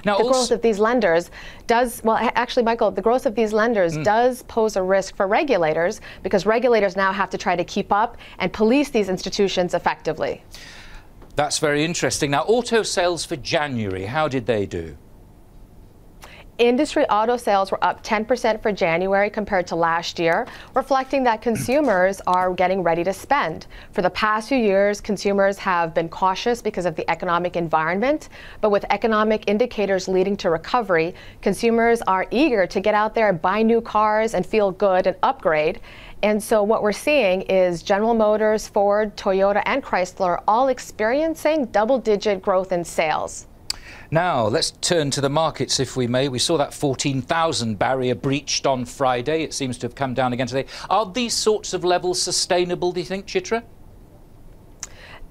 Speaker 17: Now, the growth of these lenders does, well, actually, Michael, the growth of these lenders does pose a risk for regulators, because regulators now have to try to keep up and police these institutions effectively.
Speaker 9: That's very interesting. Now, auto sales for January, how did they do?
Speaker 17: Industry auto sales were up 10% for January compared to last year, reflecting that consumers are getting ready to spend. For the past few years, consumers have been cautious because of the economic environment, but with economic indicators leading to recovery, consumers are eager to get out there and buy new cars and feel good and upgrade. And so what we're seeing is General Motors, Ford, Toyota, and Chrysler all experiencing double-digit growth in sales.
Speaker 9: Now, let's turn to the markets, if we may. We saw that 14,000 barrier breached on Friday. It seems to have come down again today. Are these sorts of levels sustainable, do you think, Chitra?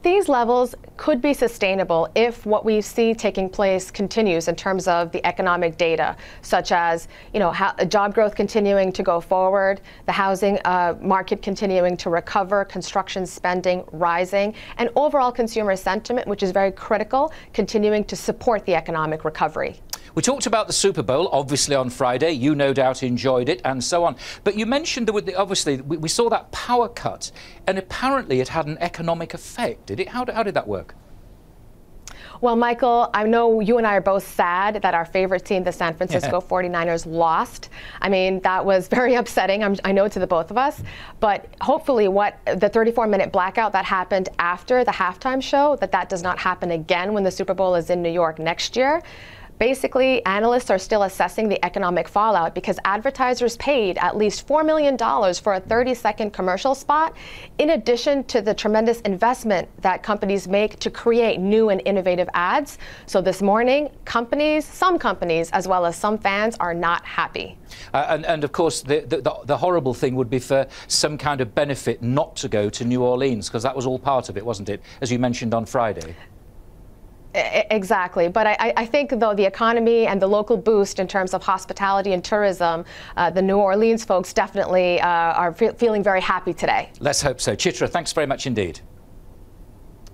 Speaker 17: These levels could be sustainable if what we see taking place continues in terms of the economic data, such as, job growth continuing to go forward, the housing market continuing to recover, construction spending rising, and overall consumer sentiment, which is very critical, continuing to support the economic recovery.
Speaker 9: We talked about the Super Bowl, obviously, on Friday. You no doubt enjoyed it and so on. But you mentioned that obviously we saw that power cut, and apparently it had an economic effect. Did it? How did that work?
Speaker 17: Well, Michael, I know you and I are both sad that our favorite team, the San Francisco 49ers, lost. I mean, that was very upsetting, I know, to the both of us. But hopefully the 34-minute blackout that happened after the halftime show, that does not happen again when the Super Bowl is in New York next year. Basically, analysts are still assessing the economic fallout because advertisers paid at least $4 million for a 30-second commercial spot, in addition to the tremendous investment that companies make to create new and innovative ads. So this morning, some companies, as well as some fans, are not happy.
Speaker 9: And of course, the horrible thing would be for some kind of benefit not to go to New Orleans, because that was all part of it, wasn't it, as you mentioned on Friday?
Speaker 17: Exactly. But I think, though, the economy and the local boost in terms of hospitality and tourism, the New Orleans folks definitely are feeling very happy today.
Speaker 9: Let's hope so. Chitra, thanks very much indeed.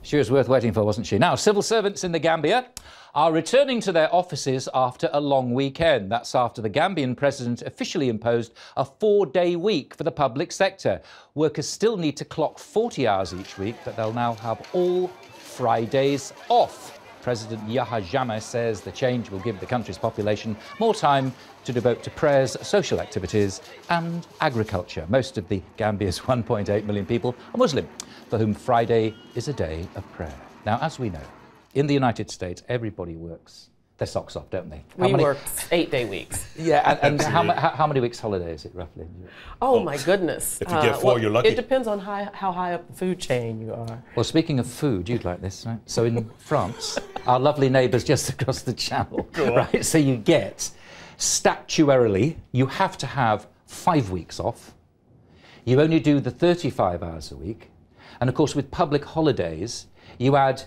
Speaker 9: She was worth waiting for, wasn't she? Now, civil servants in the Gambia are returning to their offices after a long weekend. That's after the Gambian president officially imposed a 4-day week for the public sector. Workers still need to clock 40 hours each week, but they'll now have all Fridays off. President Yahya Jammeh says the change will give the country's population more time to devote to prayers, social activities and agriculture. Most of the Gambia's 1.8 million people are Muslim, for whom Friday is a day of prayer. Now, as we know, in the United States, everybody works their socks off, don't they?
Speaker 1: We work 8-day weeks.
Speaker 9: Yeah, and how many weeks holiday is it, roughly?
Speaker 1: Oh, my goodness.
Speaker 2: If you get 4, you're lucky.
Speaker 1: It depends on how high up the food chain you are.
Speaker 9: Well, speaking of food, you'd like this, right? So in France, our lovely neighbours just across the channel, right? So you get, statutorily, you have to have 5 weeks off. You only do the 35 hours a week. And of course, with public holidays, you add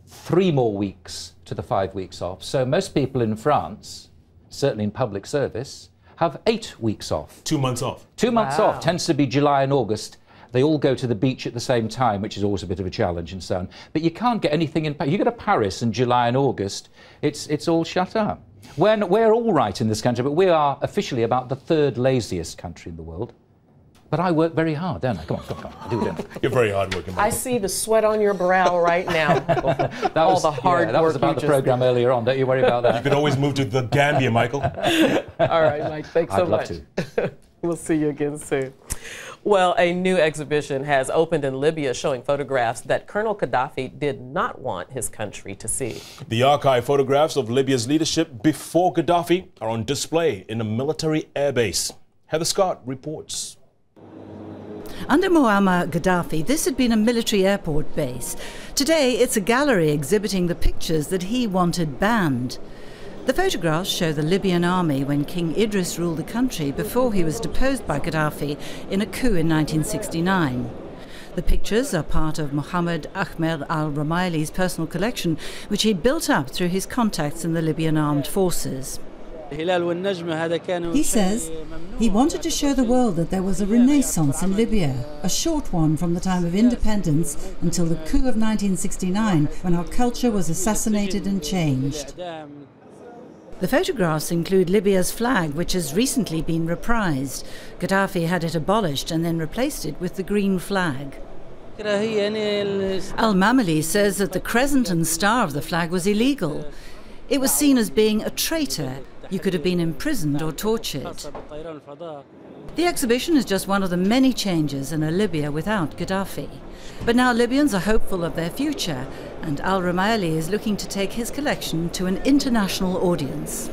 Speaker 9: 3 more weeks to the 5 weeks off. So most people in France, certainly in public service, have 8 weeks off.
Speaker 2: 2 months off.
Speaker 9: 2 months off. Tends to be July and August. They all go to the beach at the same time, which is always a bit of a challenge and so on. But you can't get anything in Paris. You go to Paris in July and August, it's all shut up. We're all right in this country, but we are officially about the 3rd laziest country in the world. But I work very hard, don't I? Come on. I do, don't I?
Speaker 2: You're very hardworking, Michael.
Speaker 1: I see the sweat on your brow right now. All the hard work
Speaker 9: that was about the programme earlier on. Don't you worry about that.
Speaker 2: You can always move to the Gambia, Michael.
Speaker 1: All right, Mike. Thanks so much.
Speaker 9: I'd love to.
Speaker 1: We'll see you again soon. Well, a new exhibition has opened in Libya showing photographs that Colonel Gaddafi did not want his country to see.
Speaker 2: The archive photographs of Libya's leadership before Gaddafi are on display in a military airbase. Heather Scott reports.
Speaker 18: Under Muammar Gaddafi, this had been a military airport base. Today, it's a gallery exhibiting the pictures that he wanted banned. The photographs show the Libyan army when King Idris ruled the country before he was deposed by Gaddafi in a coup in 1969. The pictures are part of Mohammed Ahmed al-Rumayli's personal collection, which he built up through his contacts in the Libyan armed forces.
Speaker 19: He says he wanted to show the world that there was a renaissance in Libya, a short one from the time of independence until the coup of 1969, when our culture was assassinated and changed.
Speaker 18: The photographs include Libya's flag, which has recently been reprised. Gaddafi had it abolished and then replaced it with the green flag. Al-Mamali says that the crescent and star of the flag was illegal. It was seen as being a traitor. You could have been imprisoned or tortured. The exhibition is just one of the many changes in a Libya without Gaddafi. But now Libyans are hopeful of their future, and al-Rumayli is looking to take his collection to an international audience.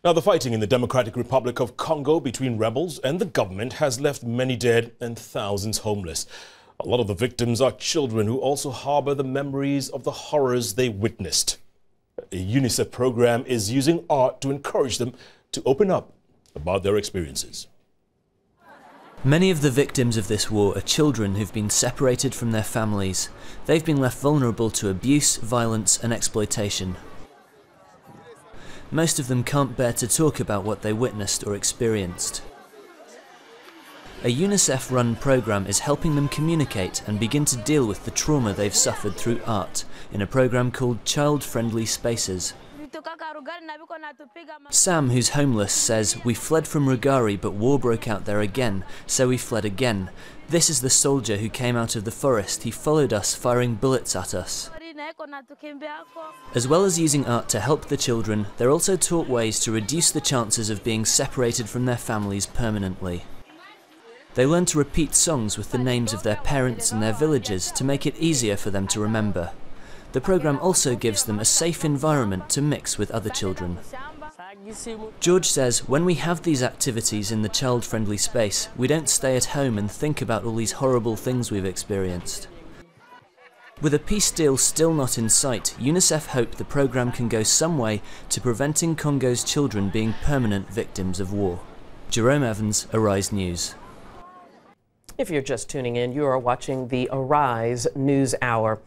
Speaker 2: Now, the fighting in the Democratic Republic of Congo between rebels and the government has left many dead and thousands homeless. A lot of the victims are children who also harbor the memories of the horrors they witnessed. A UNICEF program is using art to encourage them to open up about their experiences.
Speaker 14: Many of the victims of this war are children who've been separated from their families. They've been left vulnerable to abuse, violence and exploitation. Most of them can't bear to talk about what they witnessed or experienced. A UNICEF-run program is helping them communicate and begin to deal with the trauma they've suffered through art in a program called Child-Friendly Spaces. Sam, who's homeless, says, "We fled from Rugari, but war broke out there again, so we fled again. This is the soldier who came out of the forest. He followed us, firing bullets at us." As well as using art to help the children, they're also taught ways to reduce the chances of being separated from their families permanently. They learn to repeat songs with the names of their parents and their villages to make it easier for them to remember. The program also gives them a safe environment to mix with other children. George says, when we have these activities in the child-friendly space, we don't stay at home and think about all these horrible things we've experienced. With a peace deal still not in sight, UNICEF hope the program can go some way to preventing Congo's children being permanent victims of war. Jerome Evans, Arise News.
Speaker 1: If you're just tuning in, you are watching the Arise News Hour.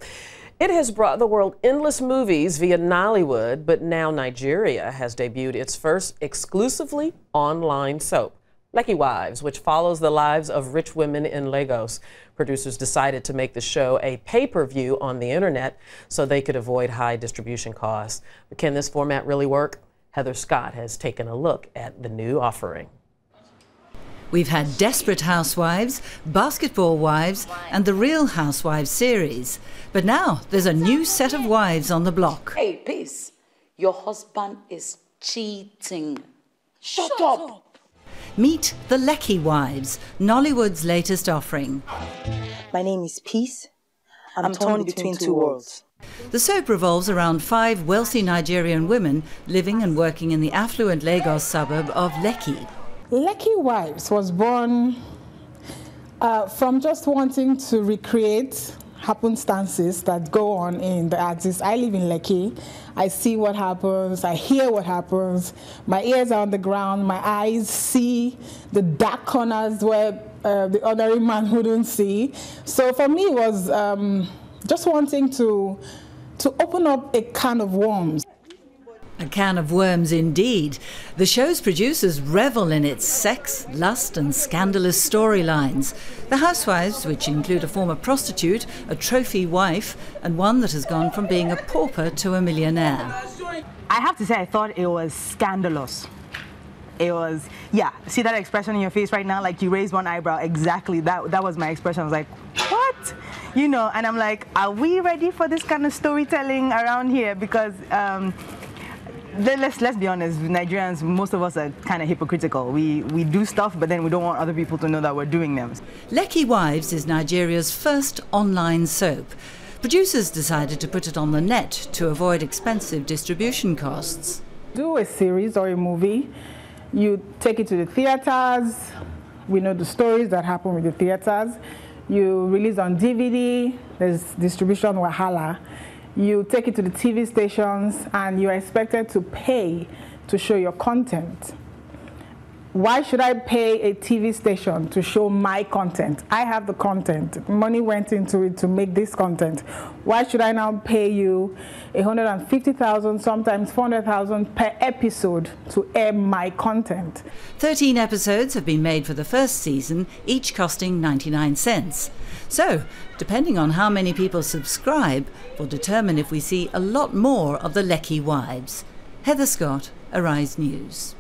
Speaker 1: It has brought the world endless movies via Nollywood, but now Nigeria has debuted its first exclusively online soap, Lekki Wives, which follows the lives of rich women in Lagos. Producers decided to make the show a pay-per-view on the internet so they could avoid high distribution costs. But can this format really work? Heather Scott has taken a look at the new offering.
Speaker 18: We've had Desperate Housewives, Basketball Wives, and the Real Housewives series. But now there's a new set of wives on the block.
Speaker 3: Hey, peace. Your husband is cheating. Shut up.
Speaker 18: Meet the Lekki Wives, Nollywood's latest offering.
Speaker 20: My name is Peace. I'm torn between two worlds.
Speaker 18: The soap revolves around 5 wealthy Nigerian women living and working in the affluent Lagos suburb of Lekki.
Speaker 21: Lekki Wives was born from just wanting to recreate happenstances that go on in the artists. I live in Lekki. I see what happens. I hear what happens. My ears are on the ground. My eyes see the dark corners where the ordinary man wouldn't see. So for me, it was just wanting to open up a can of worms.
Speaker 18: A can of worms indeed. The show's producers revel in its sex, lust and scandalous storylines. The housewives, which include a former prostitute, a trophy wife, and one that has gone from being a pauper to a millionaire.
Speaker 20: I have to say, I thought it was scandalous. It was, yeah, see that expression in your face right now? Like you raised one eyebrow, exactly, that was my expression. I was like, what? You know, and I'm like, are we ready for this kind of storytelling around here? Because let's be honest, Nigerians, most of us are kind of hypocritical. We do stuff, but then we don't want other people to know that we're doing them.
Speaker 18: Lekki Wives is Nigeria's first online soap. Producers decided to put it on the net to avoid expensive distribution costs.
Speaker 21: Do a series or a movie, you take it to the theaters, we know the stories that happen with the theaters, you release on DVD, there's distribution wahala, you take it to the TV stations and you're expected to pay to show your content. Why should I pay a TV station to show my content? I have the content. Money went into it to make this content. Why should I now pay you 150,000, sometimes 400,000 per episode to air my content?
Speaker 18: 13 episodes have been made for the first season, each costing 99 cents. So, depending on how many people subscribe, will determine if we see a lot more of the Lekki Wives. Heather Scott, Arise News.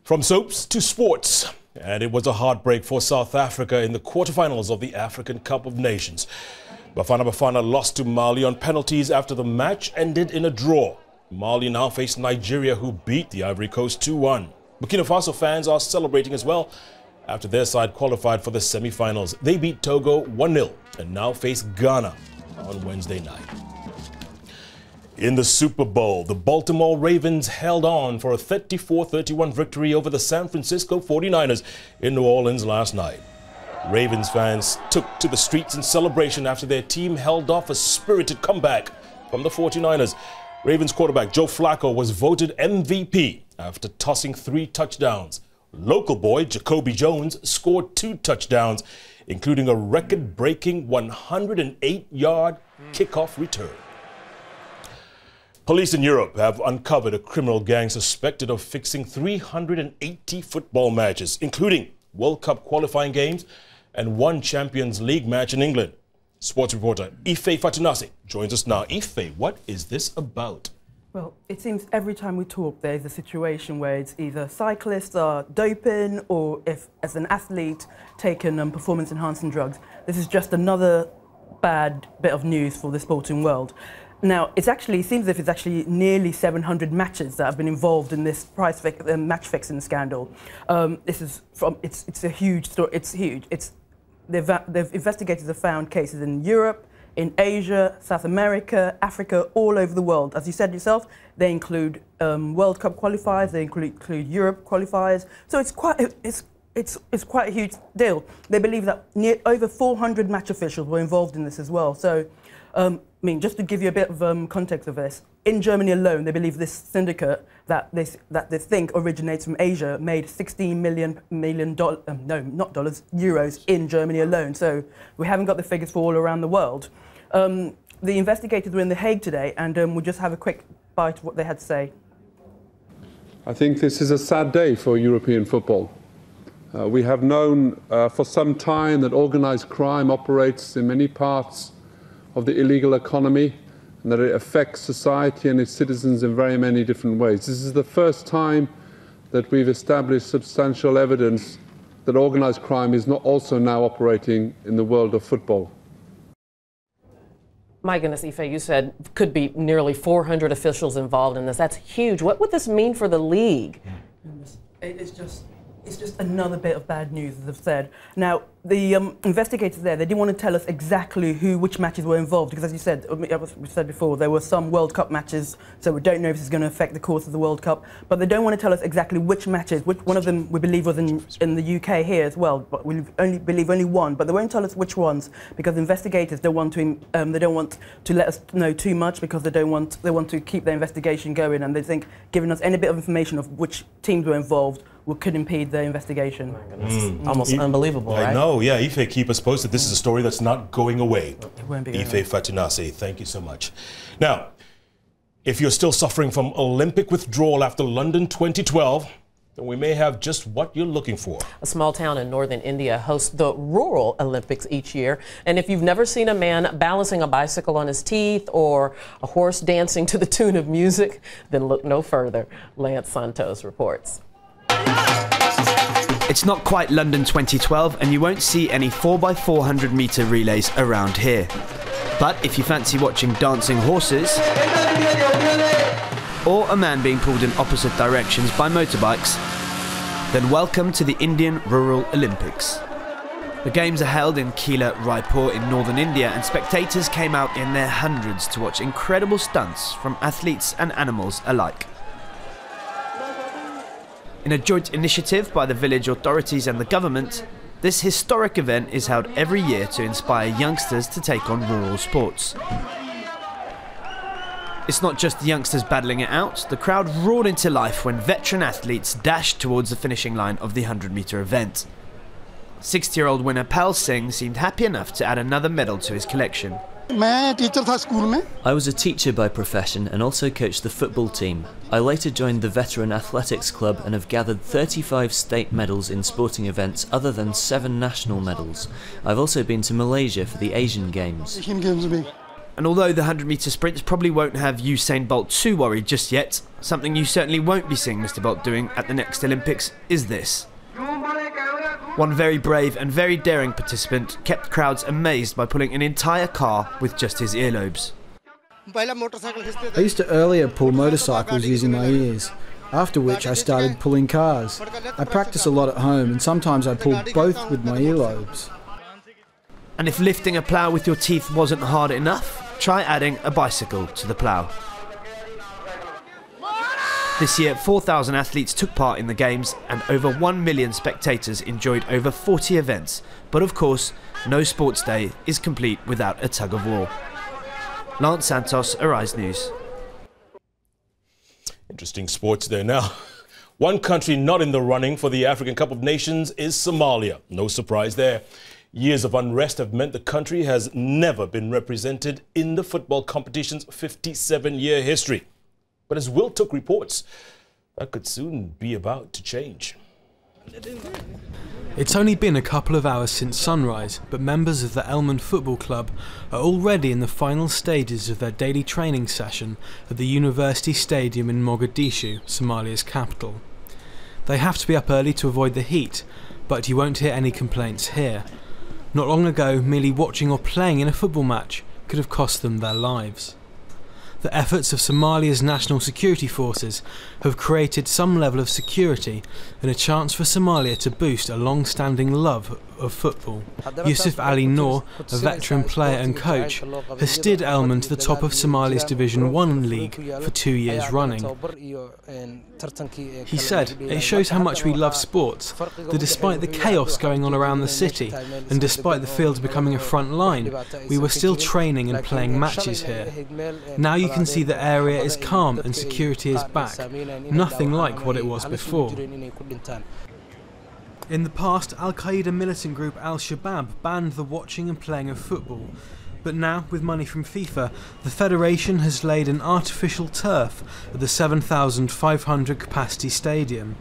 Speaker 2: From soaps to sports, and it was a heartbreak for South Africa in the quarterfinals of the African Cup of Nations. Bafana Bafana lost to Mali on penalties after the match ended in a draw. Mali now face Nigeria, who beat the Ivory Coast 2-1. Burkina Faso fans are celebrating as well after their side qualified for the semi-finals. They beat Togo 1-0 and now face Ghana on Wednesday night. In the Super Bowl, the Baltimore Ravens held on for a 34-31 victory over the San Francisco 49ers in New Orleans last night. Ravens fans took to the streets in celebration after their team held off a spirited comeback from the 49ers. Ravens quarterback Joe Flacco was voted MVP after tossing 3 touchdowns. Local boy Jacoby Jones scored 2 touchdowns, including a record-breaking 108-yard kickoff return. Police in Europe have uncovered a criminal gang suspected of fixing 380 football matches, including World Cup qualifying games and 1 Champions League match in England. Sports reporter Ife Fatunasi joins us now. Ife, what is this about?
Speaker 4: Well, it seems every time we talk, there's a situation where it's either cyclists are doping or if, as an athlete, taking performance-enhancing drugs. This is just another bad bit of news for the sporting world. Now, it seems as if it's actually nearly 700 matches that have been involved in this match fixing scandal. It's a huge story. It's huge. They've investigators have found cases in Europe, in Asia, South America, Africa, all over the world. As you said yourself, they include World Cup qualifiers. They include Europe qualifiers. So it's quite a huge deal. They believe that over 400 match officials were involved in this as well. So. I mean, just to give you a bit of context of this, in Germany alone, they believe this syndicate that they think originates from Asia made €16 million euros in Germany alone. So we haven't got the figures for all around the world. The investigators were in The Hague today, and we'll just have a quick bite of what they had to say.
Speaker 22: I think this is a sad day for European football. We have known for some time that organised crime operates in many parts of the illegal economy and that it affects society and its citizens in very many different ways. This is the first time that we've established substantial evidence that organised crime is not also now operating in the world of football.
Speaker 1: My goodness, Ife, you said could be nearly 400 officials involved in this. That's huge. What would this mean for the league?
Speaker 4: It's just another bit of bad news, as I've said. Now, the investigators there, they didn't want to tell us exactly which matches were involved, because as you said, we said before, there were some World Cup matches, so we don't know if this is going to affect the course of the World Cup, but they don't want to tell us exactly which matches. One of them we believe was in the UK here as well, but we believe only one, but they won't tell us which ones, because investigators don't want to let us know too much, because they want to keep their investigation going, and they think giving us any bit of information of which teams were involved could impede the investigation.
Speaker 1: Almost unbelievable, right?
Speaker 2: I know, yeah. Ife, keep us posted. This is a story that's not going away.
Speaker 4: It won't be
Speaker 2: Ife Fatunasi, thank you so much. Now, If you're still suffering from Olympic withdrawal after London 2012, then we may have just what you're looking for.
Speaker 1: A small town in northern India hosts the Rural Olympics each year. And if you've never seen a man balancing a bicycle on his teeth or a horse dancing to the tune of music, then look no further. Lance Santos reports.
Speaker 7: It's not quite London 2012, and you won't see any 4x400 metre relays around here. But if you fancy watching dancing horses, or a man being pulled in opposite directions by motorbikes, then welcome to the Indian Rural Olympics. The games are held in Kila Raipur in northern India, and spectators came out in their hundreds to watch incredible stunts from athletes and animals alike. In a joint initiative by the village authorities and the government, this historic event is held every year to inspire youngsters to take on rural sports. It's not just the youngsters battling it out, the crowd roared into life when veteran athletes dashed towards the finishing line of the 100-metre event. 60-year-old winner Pal Singh seemed happy enough to add another medal to his collection.
Speaker 14: I was a teacher by profession and also coached the football team. I later joined the Veteran Athletics Club and have gathered 35 state medals in sporting events other than 7 national medals. I've also been to Malaysia for the Asian Games.
Speaker 7: And although the 100-metre sprints probably won't have Usain Bolt too worried just yet, something you certainly won't be seeing Mr. Bolt doing at the next Olympics is this. One very brave and very daring participant kept crowds amazed by pulling an entire car with just his earlobes.
Speaker 8: I used to earlier pull motorcycles using my ears, after which I started pulling cars. I practice a lot at home and sometimes I pull both with my earlobes.
Speaker 7: And if lifting a plough with your teeth wasn't hard enough, try adding a bicycle to the plough. This year, 4,000 athletes took part in the Games and over 1 million spectators enjoyed over 40 events. But of course, no sports day is complete without a tug of war. Lance Santos, Arise News.
Speaker 2: Interesting sports there now. One country not in the running for the African Cup of Nations is Somalia. No surprise there. Years of unrest have meant the country has never been represented in the football competition's 57-year history. But as Will Took reports, that could soon be about to change.
Speaker 5: It's only been a couple of hours since sunrise, but members of the Elmond Football Club are already in the final stages of their daily training session at the University Stadium in Mogadishu, Somalia's capital. They have to be up early to avoid the heat, but you won't hear any complaints here. Not long ago, merely watching or playing in a football match could have cost them their lives. The efforts of Somalia's national security forces have created some level of security and a chance for Somalia to boost a long-standing love of football. Yusuf Ali Noor, a veteran player and coach, has steered Elmond to the top of Somalia's Division 1 league for 2 years running. He said, "It shows how much we love sports, that despite the chaos going on around the city, and despite the fields becoming a front line, we were still training and playing matches here. Now you can see the area is calm and security is back, nothing like what it was before." In the past, Al-Qaeda militant group Al-Shabaab banned the watching and playing of football. But now, with money from FIFA, the Federation has laid an artificial turf at the 7,500 capacity stadium.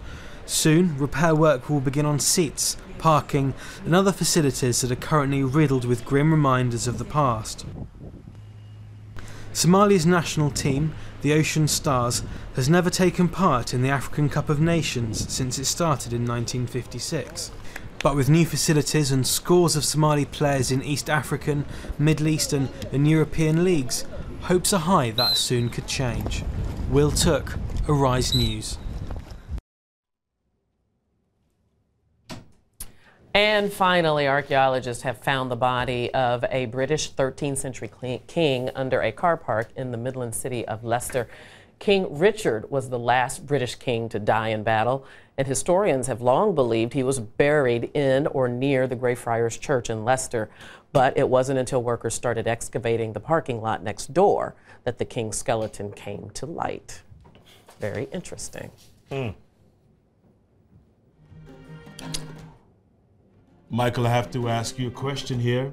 Speaker 5: Soon, repair work will begin on seats, parking and other facilities that are currently riddled with grim reminders of the past. Somalia's national team, the Ocean Stars, has never taken part in the African Cup of Nations since it started in 1956. But with new facilities and scores of Somali players in East African, Middle Eastern and European leagues, hopes are high that soon could change. Will Took, Arise News.
Speaker 1: And finally, archaeologists have found the body of a British 13th century king under a car park in the Midland city of Leicester. King Richard was the last British king to die in battle, and historians have long believed he was buried in or near the Greyfriars Church in Leicester. But it wasn't until workers started excavating the parking lot next door that the king's skeleton came to light. Very interesting.
Speaker 2: Michael, I have to ask you a question here.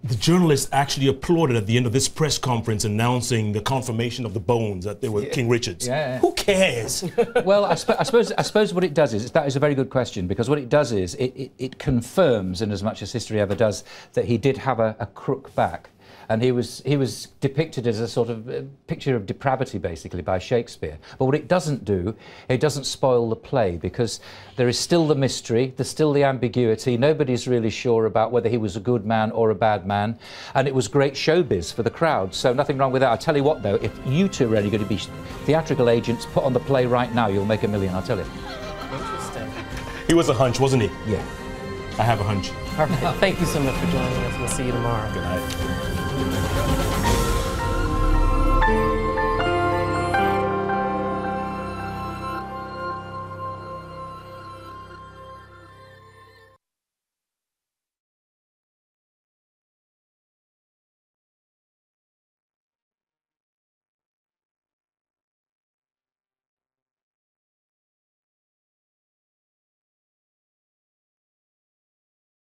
Speaker 2: The journalists actually applauded at the end of this press conference announcing the confirmation of the bones that they were King Richard's.
Speaker 9: Yeah.
Speaker 2: Who cares?
Speaker 9: Well, I suppose what it does is, that is a very good question, because what it does is it confirms, in as much as history ever does, that he did have a crook back. And he was depicted as a sort of picture of depravity, basically, by Shakespeare. But what it doesn't do, it doesn't spoil the play, because there is still the mystery, there's still the ambiguity. Nobody's really sure about whether he was a good man or a bad man. And it was great showbiz for the crowd, so nothing wrong with that. I'll tell you what, though, if you two are really going to be theatrical agents, put on the play right now, you'll make $1 million, I'll tell you.
Speaker 1: Interesting.
Speaker 2: He was a hunch, wasn't he?
Speaker 9: Yeah.
Speaker 2: I have a hunch.
Speaker 1: All right. Thank you so much for joining us. We'll see you tomorrow.
Speaker 2: Good night.